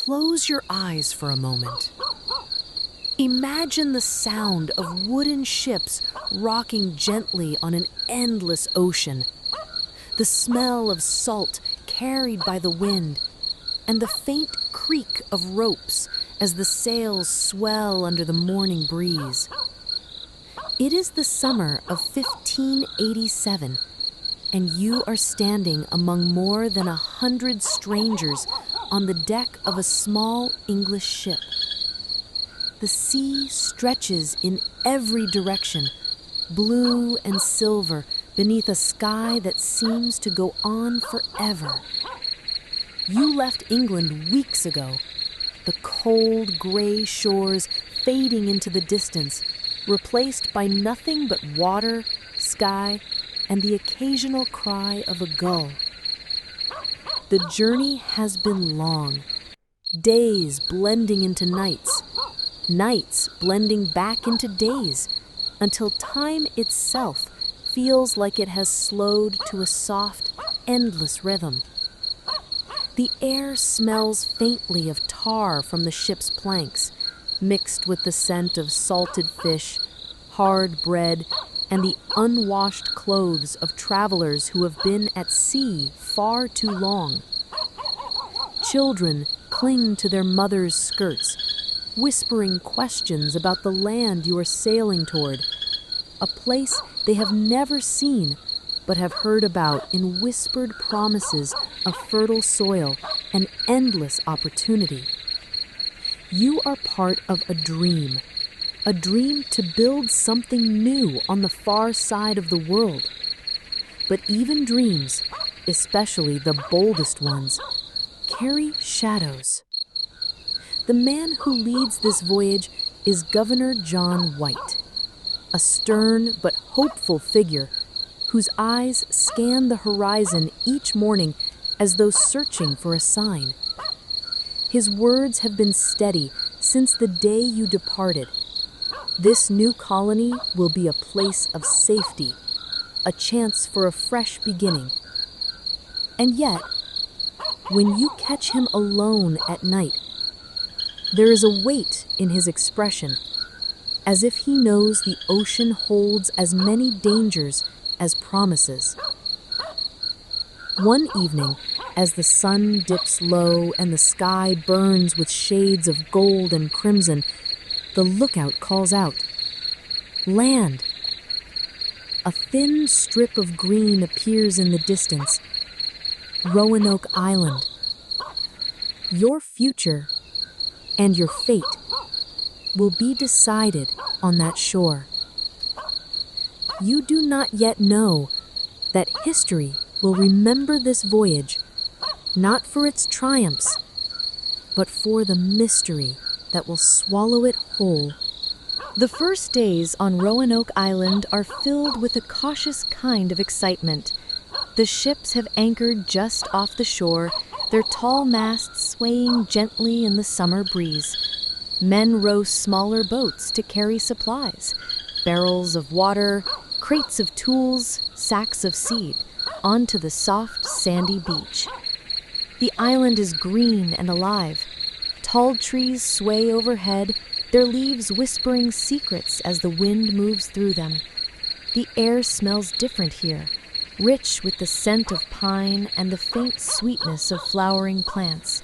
Close your eyes for a moment. Imagine the sound of wooden ships rocking gently on an endless ocean, the smell of salt carried by the wind, and the faint creak of ropes as the sails swell under the morning breeze. It is the summer of 1587, and you are standing among more than 100 strangers on the deck of a small English ship. The sea stretches in every direction, blue and silver, beneath a sky that seems to go on forever. You left England weeks ago, the cold gray shores fading into the distance, replaced by nothing but water, sky, and the occasional cry of a gull. The journey has been long, days blending into nights, nights blending back into days, until time itself feels like it has slowed to a soft, endless rhythm. The air smells faintly of tar from the ship's planks, mixed with the scent of salted fish, hard bread, and the unwashed clothes of travelers who have been at sea far too long. Children cling to their mothers' skirts, whispering questions about the land you are sailing toward, a place they have never seen but have heard about in whispered promises of fertile soil and endless opportunity. You are part of a dream to build something new on the far side of the world. But even dreams, especially the boldest ones, carry shadows. The man who leads this voyage is Governor John White, a stern but hopeful figure whose eyes scan the horizon each morning as though searching for a sign. His words have been steady since the day you departed. This new colony will be a place of safety, a chance for a fresh beginning. And yet, when you catch him alone at night, there is a weight in his expression, as if he knows the ocean holds as many dangers as promises. One evening, as the sun dips low and the sky burns with shades of gold and crimson, the lookout calls out, "Land!" A thin strip of green appears in the distance. Roanoke Island. Your future and your fate will be decided on that shore. You do not yet know that history will remember this voyage, not for its triumphs, but for the mystery that will swallow it whole. The first days on Roanoke Island are filled with a cautious kind of excitement. The ships have anchored just off the shore, their tall masts swaying gently in the summer breeze. Men row smaller boats to carry supplies, barrels of water, crates of tools, sacks of seed, onto the soft, sandy beach. The island is green and alive. Tall trees sway overhead, their leaves whispering secrets as the wind moves through them. The air smells different here, rich with the scent of pine and the faint sweetness of flowering plants.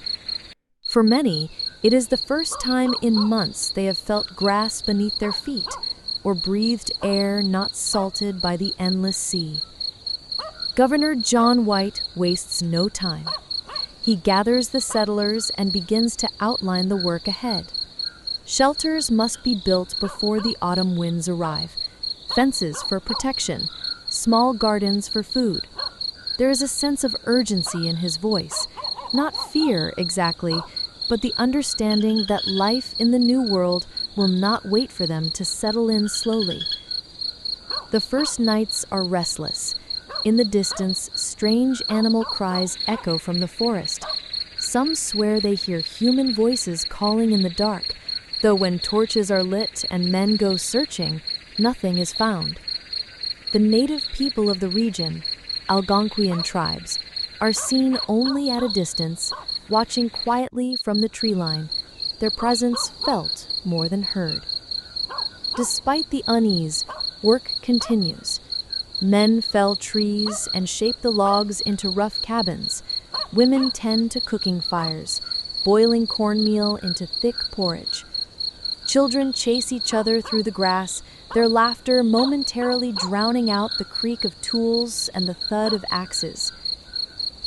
For many, it is the first time in months they have felt grass beneath their feet, or breathed air not salted by the endless sea. Governor John White wastes no time. He gathers the settlers and begins to outline the work ahead. Shelters must be built before the autumn winds arrive, fences for protection, small gardens for food. There is a sense of urgency in his voice, not fear exactly, but the understanding that life in the new world will not wait for them to settle in slowly. The first nights are restless. In the distance, strange animal cries echo from the forest. Some swear they hear human voices calling in the dark, though when torches are lit and men go searching, nothing is found. The native people of the region, Algonquian tribes, are seen only at a distance, watching quietly from the tree line, their presence felt more than heard. Despite the unease, work continues. Men fell trees and shape the logs into rough cabins. Women tend to cooking fires, boiling cornmeal into thick porridge. Children chase each other through the grass, their laughter momentarily drowning out the creak of tools and the thud of axes.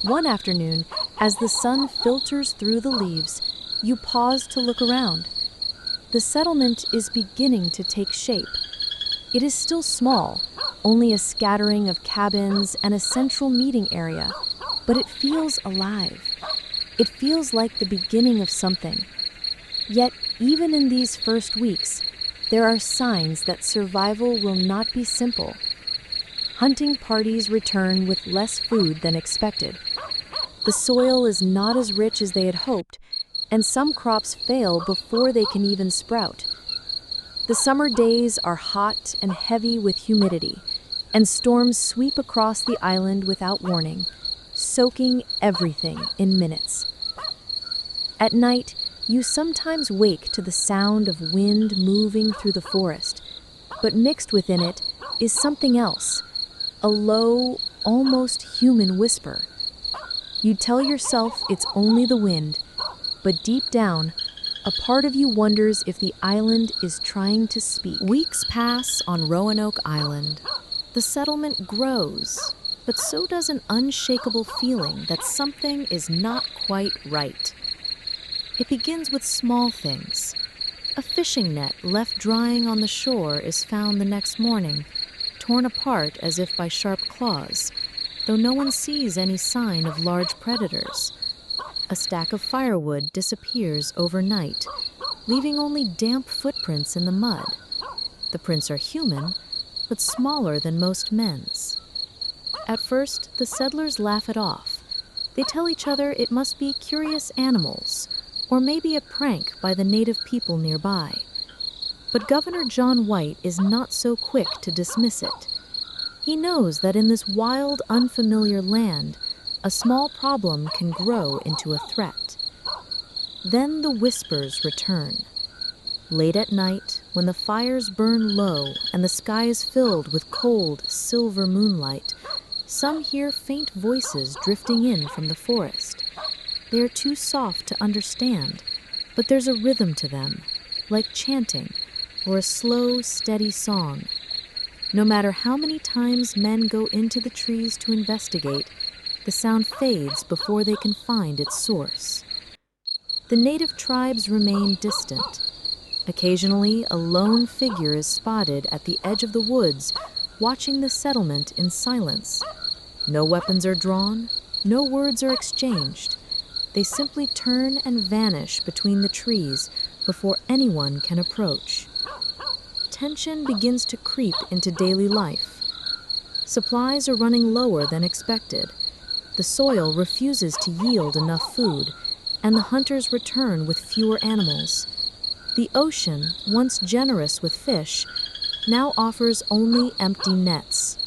One afternoon, as the sun filters through the leaves, you pause to look around. The settlement is beginning to take shape. It is still small, only a scattering of cabins and a central meeting area, but it feels alive. It feels like the beginning of something. Yet, even in these first weeks, there are signs that survival will not be simple. Hunting parties return with less food than expected. The soil is not as rich as they had hoped, and some crops fail before they can even sprout. The summer days are hot and heavy with humidity, and storms sweep across the island without warning, soaking everything in minutes. At night, you sometimes wake to the sound of wind moving through the forest, but mixed within it is something else, a low, almost human whisper. You tell yourself it's only the wind, but deep down, a part of you wonders if the island is trying to speak. Weeks pass on Roanoke Island. The settlement grows, but so does an unshakable feeling that something is not quite right. It begins with small things. A fishing net left drying on the shore is found the next morning, torn apart as if by sharp claws, though no one sees any sign of large predators. A stack of firewood disappears overnight, leaving only damp footprints in the mud. The prints are human, but smaller than most men's. At first, the settlers laugh it off. They tell each other it must be curious animals, or maybe a prank by the native people nearby. But Governor John White is not so quick to dismiss it. He knows that in this wild, unfamiliar land, a small problem can grow into a threat. Then the whispers return. Late at night, when the fires burn low and the sky is filled with cold, silver moonlight, some hear faint voices drifting in from the forest. They are too soft to understand, but there's a rhythm to them, like chanting or a slow, steady song. No matter how many times men go into the trees to investigate, the sound fades before they can find its source. The native tribes remain distant. Occasionally, a lone figure is spotted at the edge of the woods, watching the settlement in silence. No weapons are drawn, no words are exchanged. They simply turn and vanish between the trees before anyone can approach. Tension begins to creep into daily life. Supplies are running lower than expected. The soil refuses to yield enough food, and the hunters return with fewer animals. The ocean, once generous with fish, now offers only empty nets.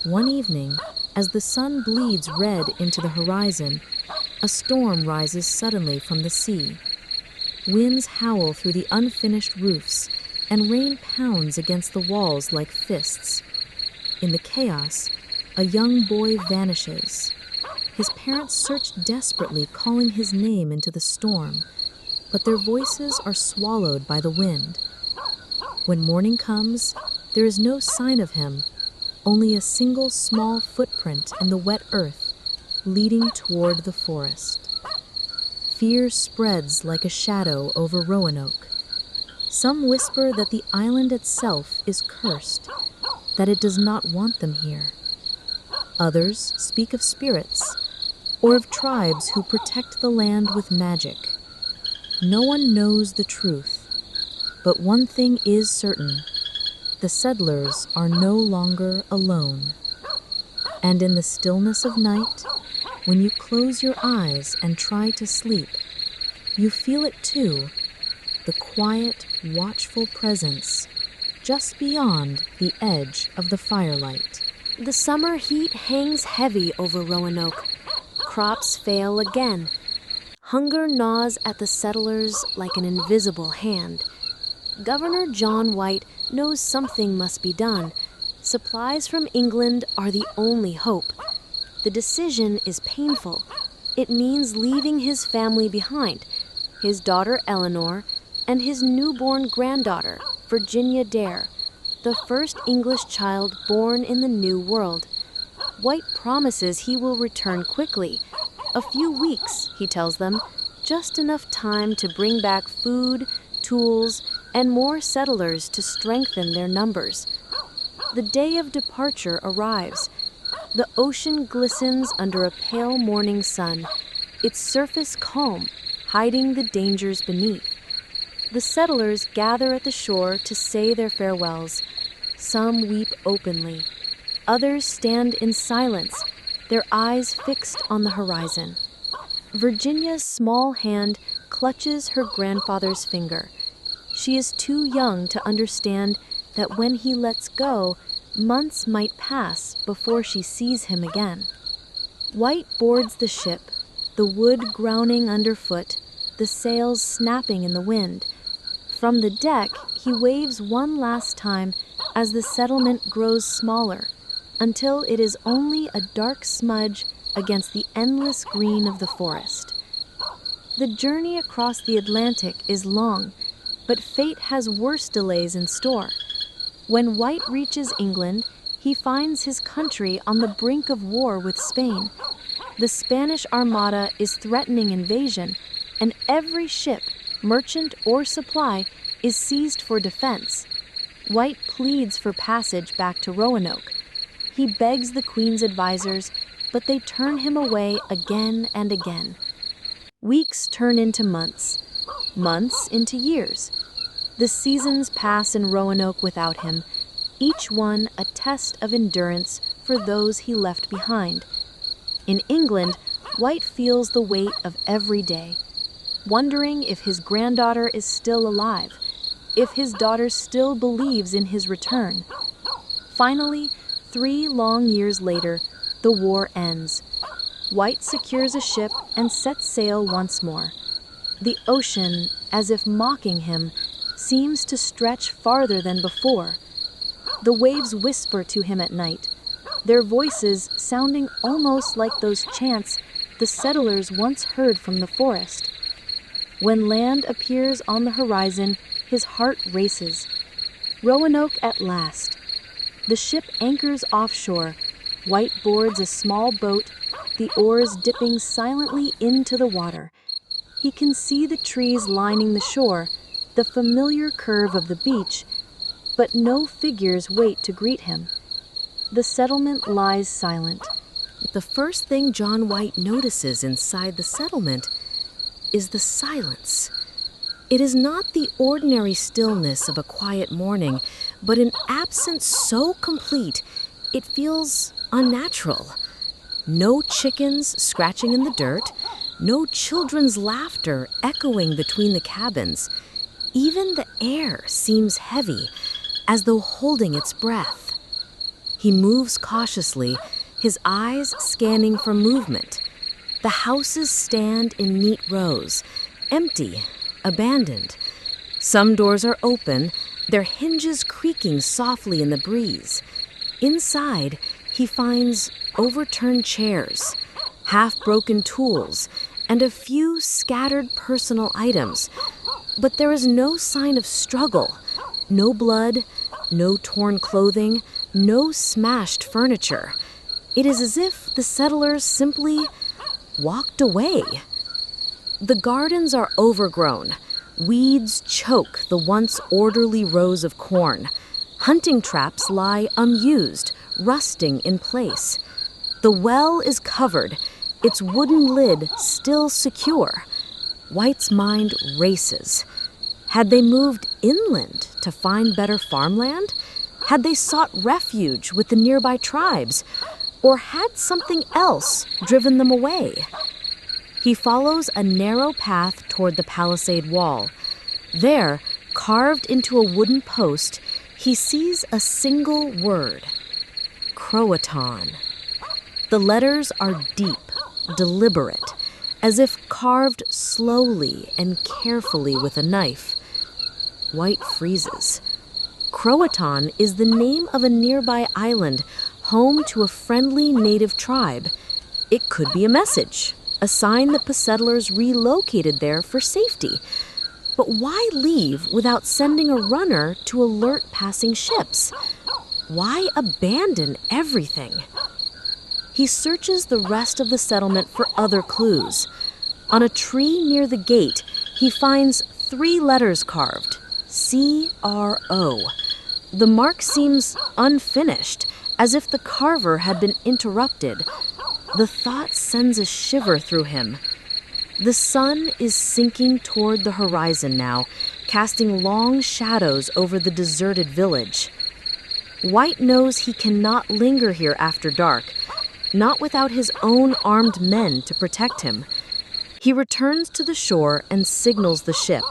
One evening, as the sun bleeds red into the horizon, a storm rises suddenly from the sea. Winds howl through the unfinished roofs, and rain pounds against the walls like fists. In the chaos, a young boy vanishes. His parents search desperately, calling his name into the storm, but their voices are swallowed by the wind. When morning comes, there is no sign of him, only a single small footprint in the wet earth, leading toward the forest. Fear spreads like a shadow over Roanoke. Some whisper that the island itself is cursed, that it does not want them here. Others speak of spirits, or of tribes who protect the land with magic. No one knows the truth, but one thing is certain: the settlers are no longer alone. And in the stillness of night, when you close your eyes and try to sleep, you feel it too, the quiet, watchful presence just beyond the edge of the firelight. The summer heat hangs heavy over Roanoke. Crops fail again. Hunger gnaws at the settlers like an invisible hand. Governor John White knows something must be done. Supplies from England are the only hope. The decision is painful. It means leaving his family behind, his daughter Eleanor, and his newborn granddaughter, Virginia Dare, the first English child born in the New World. White promises he will return quickly. A few weeks, he tells them, just enough time to bring back food, tools, and more settlers to strengthen their numbers. The day of departure arrives. The ocean glistens under a pale morning sun, its surface calm, hiding the dangers beneath. The settlers gather at the shore to say their farewells. Some weep openly. Others stand in silence, their eyes fixed on the horizon. Virginia's small hand clutches her grandfather's finger. She is too young to understand that when he lets go, months might pass before she sees him again. White boards the ship, the wood groaning underfoot, the sails snapping in the wind. From the deck, he waves one last time as the settlement grows smaller, until it is only a dark smudge against the endless green of the forest. The journey across the Atlantic is long, but fate has worse delays in store. When White reaches England, he finds his country on the brink of war with Spain. The Spanish Armada is threatening invasion, and every ship, merchant or supply, is seized for defense. White pleads for passage back to Roanoke. He begs the Queen's advisors, but they turn him away again and again. Weeks turn into months, months into years. The seasons pass in Roanoke without him, each one a test of endurance for those he left behind. In England, White feels the weight of every day, wondering if his granddaughter is still alive, if his daughter still believes in his return. Finally, 3 long years later, the war ends. White secures a ship and sets sail once more. The ocean, as if mocking him, seems to stretch farther than before. The waves whisper to him at night, their voices sounding almost like those chants the settlers once heard from the forest. When land appears on the horizon, his heart races. Roanoke at last. The ship anchors offshore. White boards a small boat, the oars dipping silently into the water. He can see the trees lining the shore, the familiar curve of the beach, but no figures wait to greet him. The settlement lies silent. The first thing John White notices inside the settlement is the silence. It is not the ordinary stillness of a quiet morning, but an absence so complete it feels unnatural. No chickens scratching in the dirt, no children's laughter echoing between the cabins. Even the air seems heavy, as though holding its breath. He moves cautiously, his eyes scanning for movement. The houses stand in neat rows, empty, abandoned. Some doors are open, their hinges creaking softly in the breeze. Inside, he finds overturned chairs, half-broken tools, and a few scattered personal items. But there is no sign of struggle, no blood, no torn clothing, no smashed furniture. It is as if the settlers simply walked away. The gardens are overgrown. Weeds choke the once orderly rows of corn. Hunting traps lie unused, rusting in place. The well is covered, its wooden lid still secure. White's mind races. Had they moved inland to find better farmland? Had they sought refuge with the nearby tribes? Or had something else driven them away? He follows a narrow path toward the palisade wall. There, carved into a wooden post, he sees a single word: Croatan. The letters are deep, deliberate, as if carved slowly and carefully with a knife. White freezes. Croatan is the name of a nearby island, home to a friendly native tribe. It could be a message, a sign that the settlers relocated there for safety. But why leave without sending a runner to alert passing ships? Why abandon everything? He searches the rest of the settlement for other clues. On a tree near the gate, he finds 3 letters carved, C-R-O. The mark seems unfinished, as if the carver had been interrupted. The thought sends a shiver through him. The sun is sinking toward the horizon now, casting long shadows over the deserted village. White knows he cannot linger here after dark, not without his own armed men to protect him. He returns to the shore and signals the ship.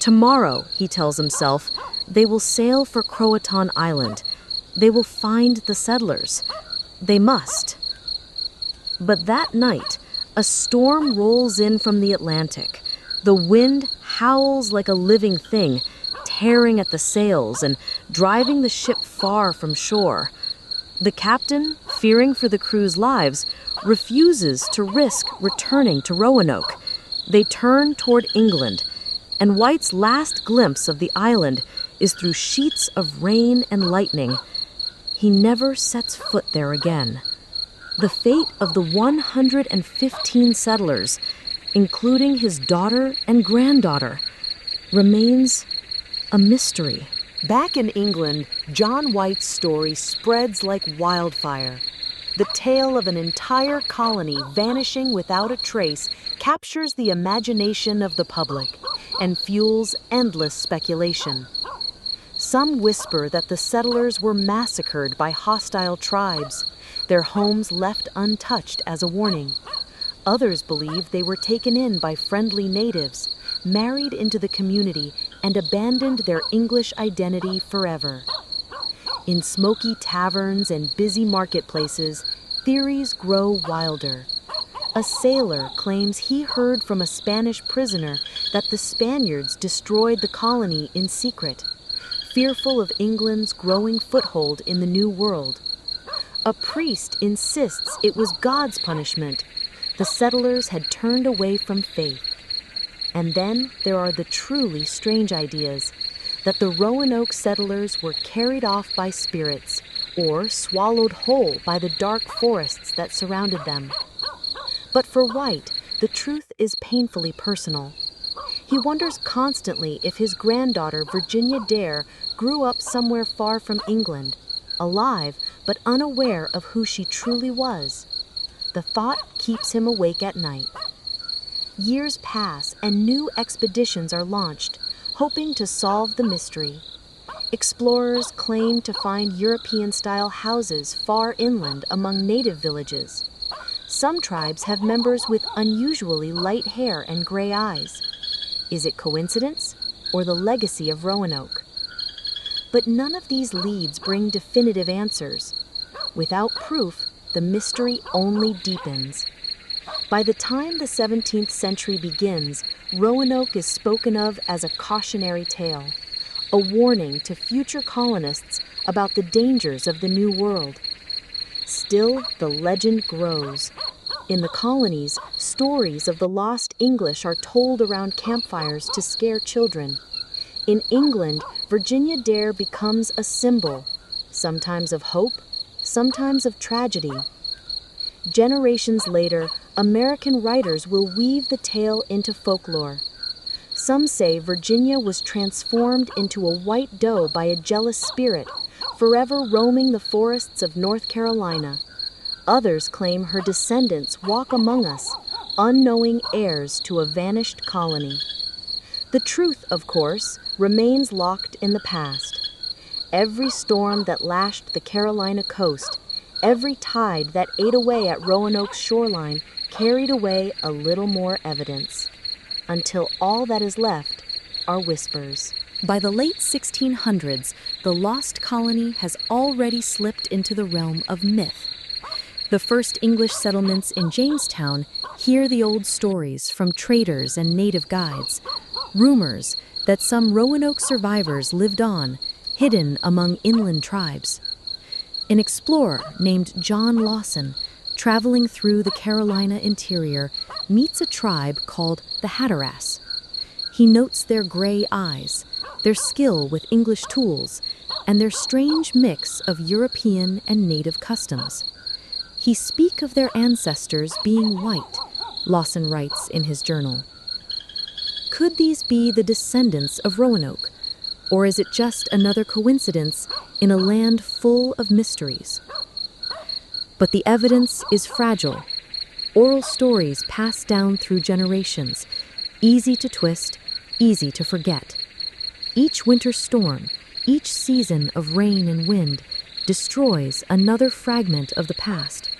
Tomorrow, he tells himself, they will sail for Croatan Island. They will find the settlers. They must. But that night, a storm rolls in from the Atlantic. The wind howls like a living thing, tearing at the sails and driving the ship far from shore. The captain, fearing for the crew's lives, refuses to risk returning to Roanoke. They turn toward England, and White's last glimpse of the island is through sheets of rain and lightning. He never sets foot there again. The fate of the 115 settlers, including his daughter and granddaughter, remains a mystery. Back in England, John White's story spreads like wildfire. The tale of an entire colony vanishing without a trace captures the imagination of the public and fuels endless speculation. Some whisper that the settlers were massacred by hostile tribes, their homes left untouched as a warning. Others believe they were taken in by friendly natives, married into the community, and abandoned their English identity forever. In smoky taverns and busy marketplaces, theories grow wilder. A sailor claims he heard from a Spanish prisoner that the Spaniards destroyed the colony in secret, fearful of England's growing foothold in the New World. A priest insists it was God's punishment. The settlers had turned away from faith. And then there are the truly strange ideas that the Roanoke settlers were carried off by spirits or swallowed whole by the dark forests that surrounded them. But for White, the truth is painfully personal. He wonders constantly if his granddaughter, Virginia Dare, grew up somewhere far from England, alive but unaware of who she truly was. The thought keeps him awake at night. Years pass and new expeditions are launched, hoping to solve the mystery. Explorers claim to find European-style houses far inland among native villages. Some tribes have members with unusually light hair and gray eyes. Is it coincidence or the legacy of Roanoke? But none of these leads bring definitive answers. Without proof, the mystery only deepens. By the time the 17th century begins, Roanoke is spoken of as a cautionary tale, a warning to future colonists about the dangers of the New World. Still, the legend grows. In the colonies, stories of the lost English are told around campfires to scare children. In England, Virginia Dare becomes a symbol, sometimes of hope, sometimes of tragedy. Generations later, American writers will weave the tale into folklore. Some say Virginia was transformed into a white doe by a jealous spirit, forever roaming the forests of North Carolina. Others claim her descendants walk among us, unknowing heirs to a vanished colony. The truth, of course, remains locked in the past. Every storm that lashed the Carolina coast, every tide that ate away at Roanoke's shoreline carried away a little more evidence, until all that is left are whispers. By the late 1600s, the Lost Colony has already slipped into the realm of myth. The first English settlements in Jamestown hear the old stories from traders and native guides, rumors that some Roanoke survivors lived on, hidden among inland tribes. An explorer named John Lawson, traveling through the Carolina interior, meets a tribe called the Hatteras. He notes their gray eyes, their skill with English tools, and their strange mix of European and native customs. He speaks of their ancestors being white, Lawson writes in his journal. Could these be the descendants of Roanoke, or is it just another coincidence in a land full of mysteries? But the evidence is fragile. Oral stories passed down through generations, easy to twist, easy to forget. Each winter storm, each season of rain and wind, destroys another fragment of the past.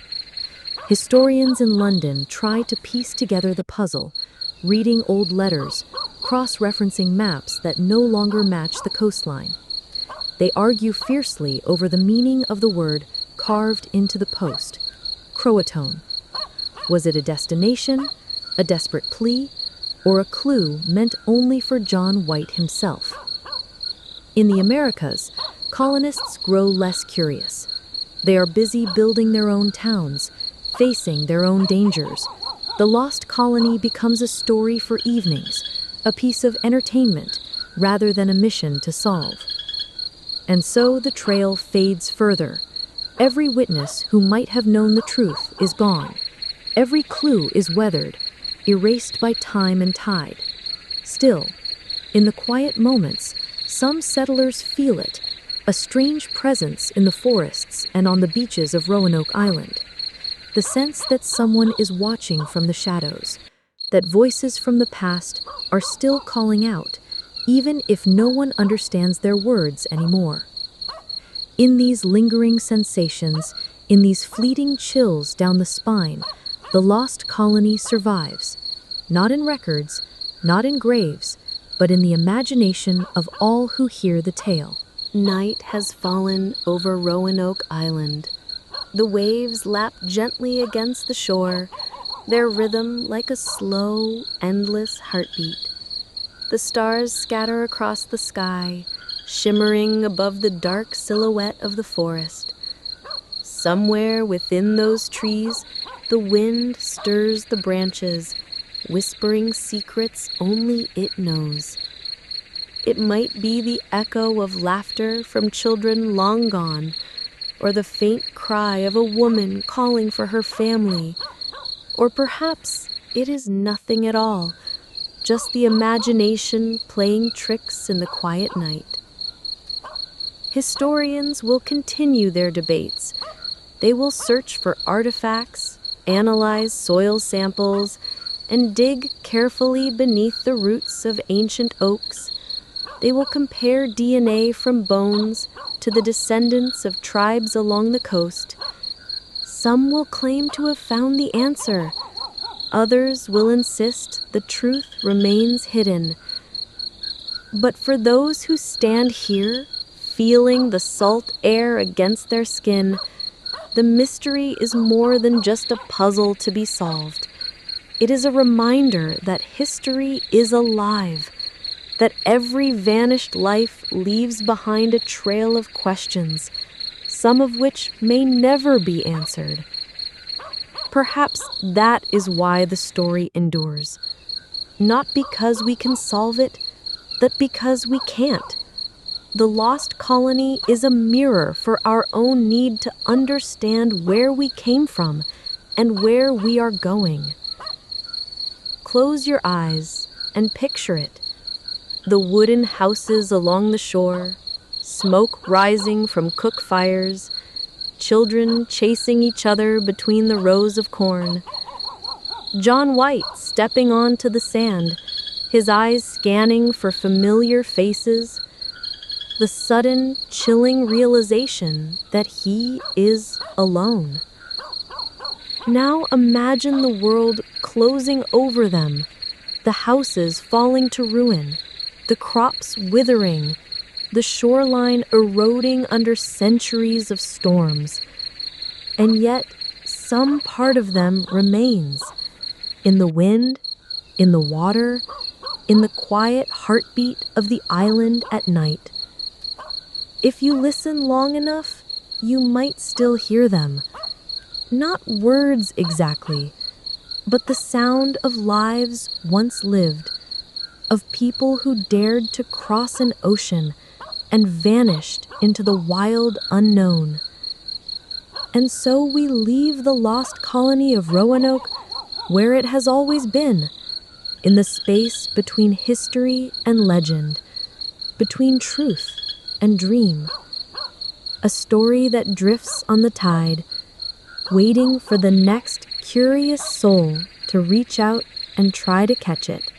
Historians in London try to piece together the puzzle, reading old letters, cross-referencing maps that no longer match the coastline. They argue fiercely over the meaning of the word carved into the post, Croatoan. Was it a destination, a desperate plea, or a clue meant only for John White himself? In the Americas, colonists grow less curious. They are busy building their own towns, facing their own dangers. The Lost Colony becomes a story for evenings, a piece of entertainment rather than a mission to solve. And so the trail fades further. Every witness who might have known the truth is gone. Every clue is weathered, erased by time and tide. Still, in the quiet moments, some settlers feel it, a strange presence in the forests and on the beaches of Roanoke Island. The sense that someone is watching from the shadows, that voices from the past are still calling out, even if no one understands their words anymore. In these lingering sensations, in these fleeting chills down the spine, the Lost Colony survives, not in records, not in graves, but in the imagination of all who hear the tale. Night has fallen over Roanoke Island. The waves lap gently against the shore, their rhythm like a slow, endless heartbeat. The stars scatter across the sky, shimmering above the dark silhouette of the forest. Somewhere within those trees, the wind stirs the branches, whispering secrets only it knows. It might be the echo of laughter from children long gone, or the faint cry of a woman calling for her family. Or perhaps it is nothing at all, just the imagination playing tricks in the quiet night. Historians will continue their debates. They will search for artifacts, analyze soil samples, and dig carefully beneath the roots of ancient oaks. They will compare DNA from bones to the descendants of tribes along the coast. Some will claim to have found the answer. Others will insist the truth remains hidden. But for those who stand here, feeling the salt air against their skin, the mystery is more than just a puzzle to be solved. It is a reminder that history is alive, that every vanished life leaves behind a trail of questions, some of which may never be answered. Perhaps that is why the story endures. Not because we can solve it, but because we can't. The Lost Colony is a mirror for our own need to understand where we came from and where we are going. Close your eyes and picture it. The wooden houses along the shore, smoke rising from cook fires, children chasing each other between the rows of corn. John White stepping onto the sand, his eyes scanning for familiar faces. The sudden, chilling realization that he is alone. Now imagine the world closing over them, the houses falling to ruin, the crops withering, the shoreline eroding under centuries of storms. And yet, some part of them remains. In the wind, in the water, in the quiet heartbeat of the island at night. If you listen long enough, you might still hear them. Not words exactly, but the sound of lives once lived, of people who dared to cross an ocean and vanished into the wild unknown. And so we leave the lost colony of Roanoke where it has always been, in the space between history and legend, between truth and dream. A story that drifts on the tide, waiting for the next curious soul to reach out and try to catch it.